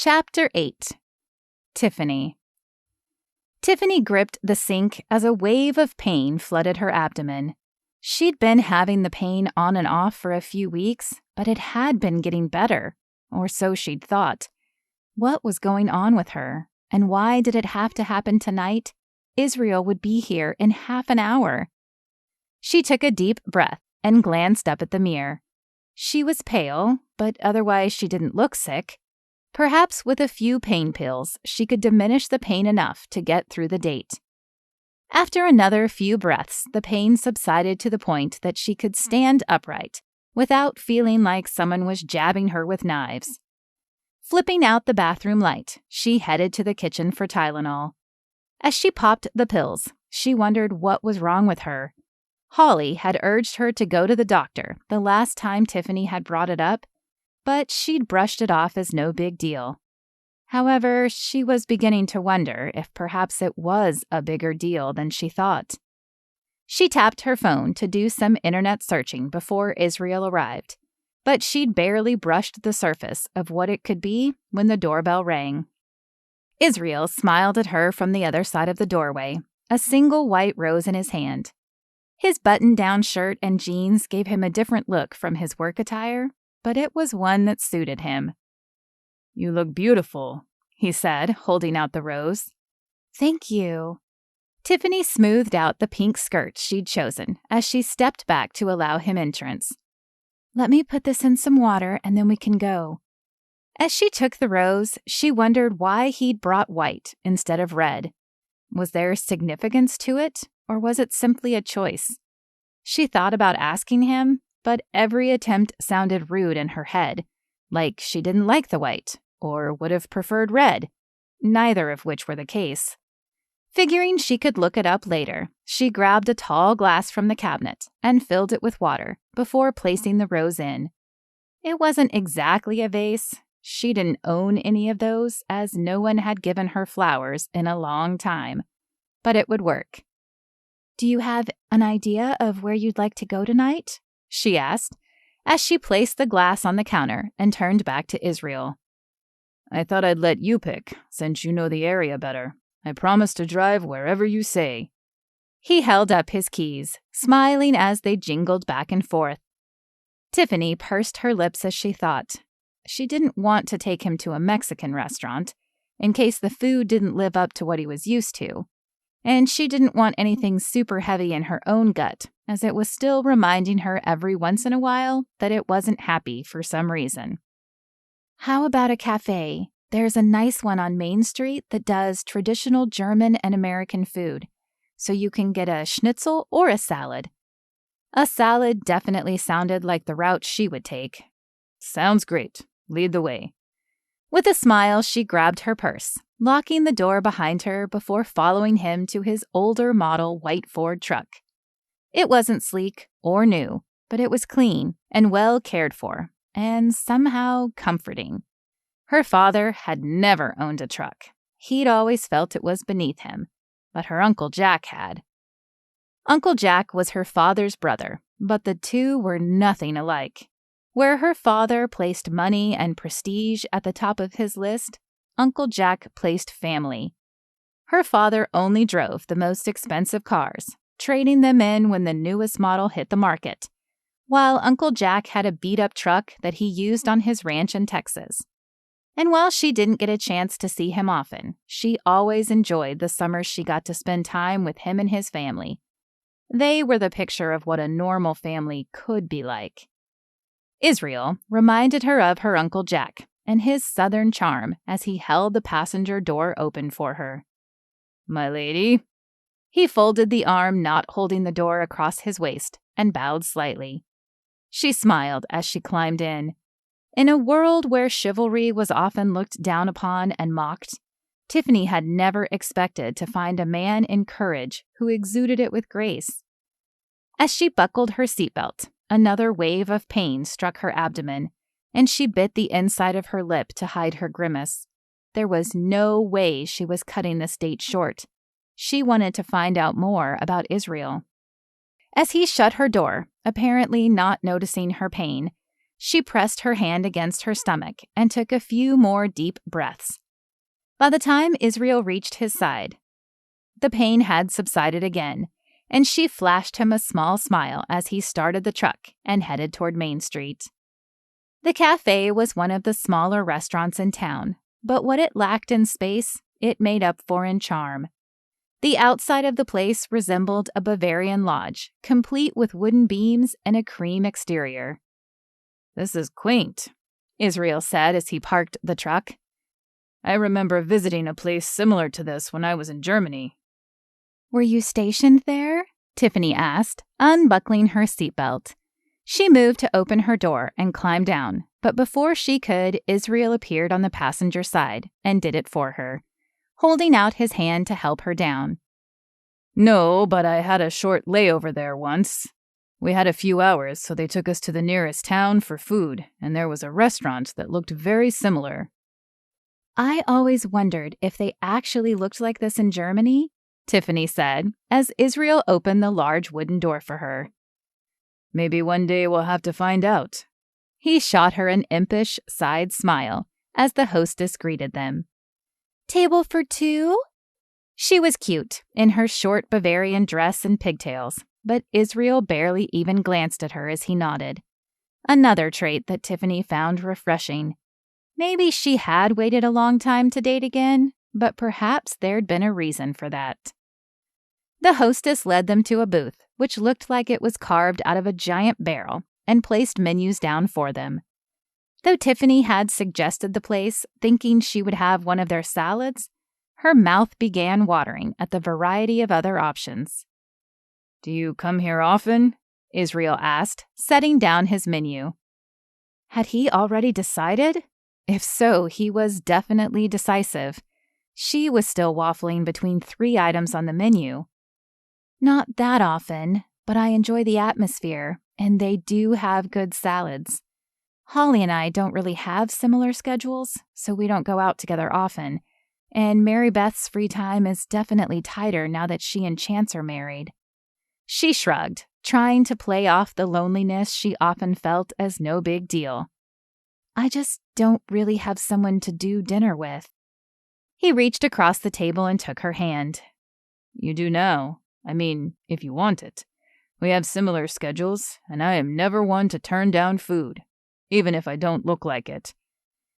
Chapter 8. Tiffany. Tiffany gripped the sink as a wave of pain flooded her abdomen. She'd been having the pain on and off for a few weeks, but it had been getting better, or so she'd thought. What was going on with her, and why did it have to happen tonight? Israel would be here in half an hour. She took a deep breath and glanced up at the mirror. She was pale, but otherwise she didn't look sick. Perhaps with a few pain pills, she could diminish the pain enough to get through the date. After another few breaths, the pain subsided to the point that she could stand upright without feeling like someone was jabbing her with knives. Flipping out the bathroom light, she headed to the kitchen for Tylenol. As she popped the pills, she wondered what was wrong with her. Holly had urged her to go to the doctor the last time Tiffany had brought it up, but she'd brushed it off as no big deal. However, she was beginning to wonder if perhaps it was a bigger deal than she thought. She tapped her phone to do some internet searching before Israel arrived, but she'd barely brushed the surface of what it could be when the doorbell rang. Israel smiled at her from the other side of the doorway, a single white rose in his hand. His button-down shirt and jeans gave him a different look from his work attire, but it was one that suited him. "You look beautiful," he said, holding out the rose. "Thank you." Tiffany smoothed out the pink skirt she'd chosen as she stepped back to allow him entrance. "Let me put this in some water and then we can go." As she took the rose, she wondered why he'd brought white instead of red. Was there significance to it, or was it simply a choice? She thought about asking him, but every attempt sounded rude in her head, like she didn't like the white, or would have preferred red, neither of which were the case. Figuring she could look it up later, she grabbed a tall glass from the cabinet and filled it with water before placing the rose in. It wasn't exactly a vase. She didn't own any of those, as no one had given her flowers in a long time, but it would work. "Do you have an idea of where you'd like to go tonight?" she asked, as she placed the glass on the counter and turned back to Israel. "I thought I'd let you pick, since you know the area better. I promise to drive wherever you say." He held up his keys, smiling as they jingled back and forth. Tiffany pursed her lips as she thought. She didn't want to take him to a Mexican restaurant, in case the food didn't live up to what he was used to. And she didn't want anything super heavy in her own gut, as it was still reminding her every once in a while that it wasn't happy for some reason. "How about a cafe? There's a nice one on Main Street that does traditional German and American food, so you can get a schnitzel or a salad." A salad definitely sounded like the route she would take. "Sounds great. Lead the way." With a smile, she grabbed her purse, locking the door behind her before following him to his older model white Ford truck. It wasn't sleek or new, but it was clean and well cared for, and somehow comforting. Her father had never owned a truck. He'd always felt it was beneath him, but her Uncle Jack had. Uncle Jack was her father's brother, but the two were nothing alike. Where her father placed money and prestige at the top of his list, Uncle Jack placed family. Her father only drove the most expensive cars, trading them in when the newest model hit the market, while Uncle Jack had a beat-up truck that he used on his ranch in Texas. And while she didn't get a chance to see him often, she always enjoyed the summers she got to spend time with him and his family. They were the picture of what a normal family could be like. Israel reminded her of her Uncle Jack and his southern charm as he held the passenger door open for her. "My lady." He folded the arm not holding the door across his waist and bowed slightly. She smiled as she climbed in. In a world where chivalry was often looked down upon and mocked, Tiffany had never expected to find a man in courage who exuded it with grace. As she buckled her seatbelt, another wave of pain struck her abdomen, and she bit the inside of her lip to hide her grimace. There was no way she was cutting this date short. She wanted to find out more about Israel. As he shut her door, apparently not noticing her pain, She pressed her hand against her stomach and took a few more deep breaths. By the time Israel reached his side, the pain had subsided again, and she flashed him a small smile as he started the truck and headed toward Main Street. The cafe was one of the smaller restaurants in town, but what it lacked in space, it made up for in charm. The outside of the place resembled a Bavarian lodge, complete with wooden beams and a cream exterior. "This is quaint," Israel said as he parked the truck. "I remember visiting a place similar to this when I was in Germany." "Were you stationed there?" Tiffany asked, unbuckling her seatbelt. She moved to open her door and climb down, but before she could, Israel appeared on the passenger side and did it for her, holding out his hand to help her down. "No, but I had a short layover there once. We had a few hours, so they took us to the nearest town for food, and there was a restaurant that looked very similar." "I always wondered if they actually looked like this in Germany," Tiffany said, as Israel opened the large wooden door for her. "Maybe one day we'll have to find out." He shot her an impish side smile as the hostess greeted them. "Table for two?" She was cute in her short Bavarian dress and pigtails, but Israel barely even glanced at her as he nodded. Another trait that Tiffany found refreshing. Maybe she had waited a long time to date again, but perhaps there'd been a reason for that. The hostess led them to a booth, which looked like it was carved out of a giant barrel, and placed menus down for them. Though Tiffany had suggested the place, thinking she would have one of their salads, her mouth began watering at the variety of other options. "Do you come here often?" Israel asked, setting down his menu. Had he already decided? If so, he was definitely decisive. She was still waffling between 3 items on the menu. "Not that often, but I enjoy the atmosphere, and they do have good salads. Holly and I don't really have similar schedules, so we don't go out together often, and Mary Beth's free time is definitely tighter now that she and Chance are married." She shrugged, trying to play off the loneliness she often felt as no big deal. "I just don't really have someone to do dinner with." He reached across the table and took her hand. "You do now. I mean, if you want it. We have similar schedules, and I am never one to turn down food, even if I don't look like it."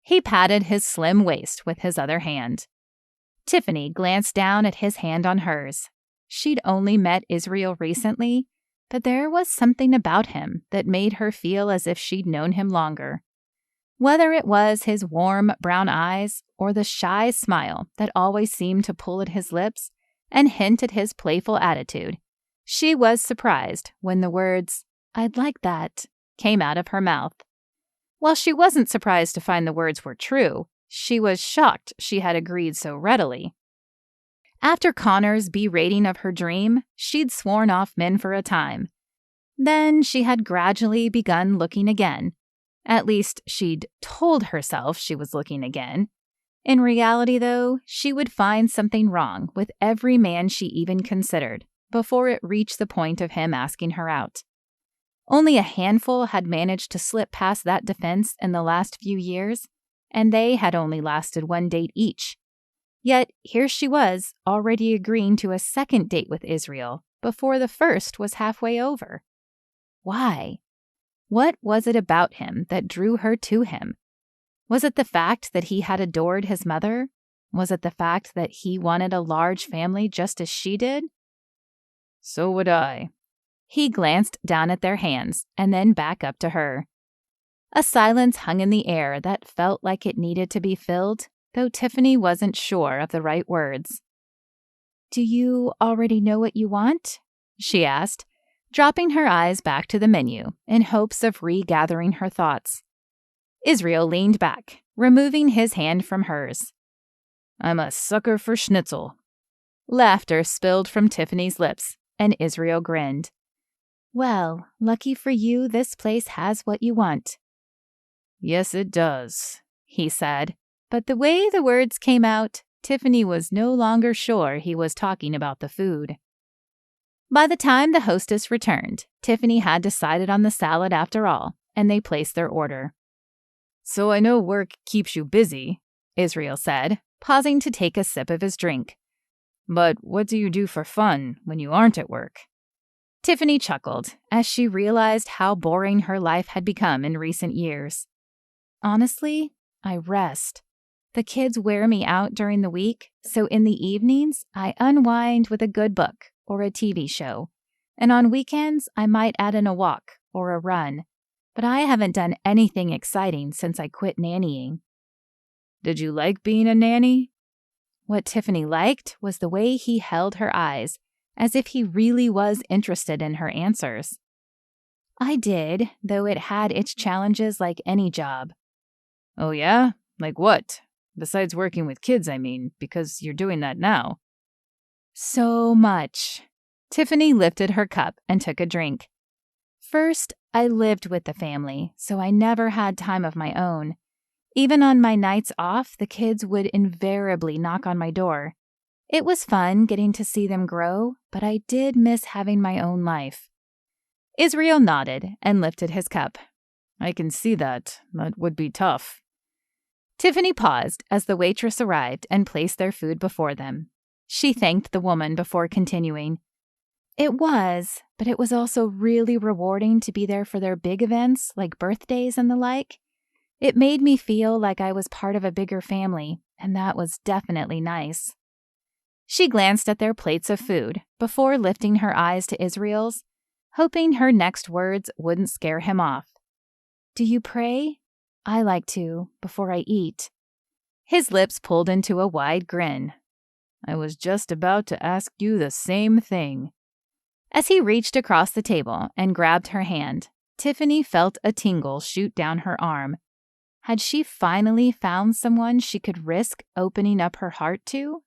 He patted his slim waist with his other hand. Tiffany glanced down at his hand on hers. She'd only met Israel recently, but there was something about him that made her feel as if she'd known him longer. Whether it was his warm brown eyes or the shy smile that always seemed to pull at his lips and hint at his playful attitude, she was surprised when the words, "I'd like that," came out of her mouth. While she wasn't surprised to find the words were true, she was shocked she had agreed so readily. After Connor's berating of her dream, she'd sworn off men for a time. Then she had gradually begun looking again. At least, she'd told herself she was looking again. In reality, though, she would find something wrong with every man she even considered before it reached the point of him asking her out. Only a handful had managed to slip past that defense in the last few years, and they had only lasted 1 date each. Yet here she was, already agreeing to a second date with Israel before the first was halfway over. Why? What was it about him that drew her to him? Was it the fact that he had adored his mother? Was it the fact that he wanted a large family just as she did? "So would I." He glanced down at their hands and then back up to her. A silence hung in the air that felt like it needed to be filled, though Tiffany wasn't sure of the right words. "Do you already know what you want?" she asked, dropping her eyes back to the menu in hopes of regathering her thoughts. Israel leaned back, removing his hand from hers. "I'm a sucker for schnitzel." Laughter spilled from Tiffany's lips, and Israel grinned. "Well, lucky for you, this place has what you want." "Yes, it does," he said, but the way the words came out, Tiffany was no longer sure he was talking about the food. By the time the hostess returned, Tiffany had decided on the salad after all, and they placed their order. "So I know work keeps you busy," Israel said, pausing to take a sip of his drink. "But what do you do for fun when you aren't at work?" Tiffany chuckled as she realized how boring her life had become in recent years. "Honestly, I rest. The kids wear me out during the week, so in the evenings, I unwind with a good book or a TV show. And on weekends, I might add in a walk or a run. But I haven't done anything exciting since I quit nannying." "Did you like being a nanny?" What Tiffany liked was the way he held her eyes, as if he really was interested in her answers. "I did, though it had its challenges like any job." "Oh yeah? Like what? Besides working with kids, I mean, because you're doing that now." "So much." Tiffany lifted her cup and took a drink. "First, I lived with the family, so I never had time of my own. Even on my nights off, the kids would invariably knock on my door. It was fun getting to see them grow, but I did miss having my own life." Israel nodded and lifted his cup. "I can see that. That would be tough." Tiffany paused as the waitress arrived and placed their food before them. She thanked the woman before continuing. "It was, but it was also really rewarding to be there for their big events like birthdays and the like. It made me feel like I was part of a bigger family, and that was definitely nice." She glanced at their plates of food before lifting her eyes to Israel's, hoping her next words wouldn't scare him off. "Do you pray?" "I like to, before I eat." His lips pulled into a wide grin. "I was just about to ask you the same thing." As he reached across the table and grabbed her hand, Tiffany felt a tingle shoot down her arm. Had she finally found someone she could risk opening up her heart to?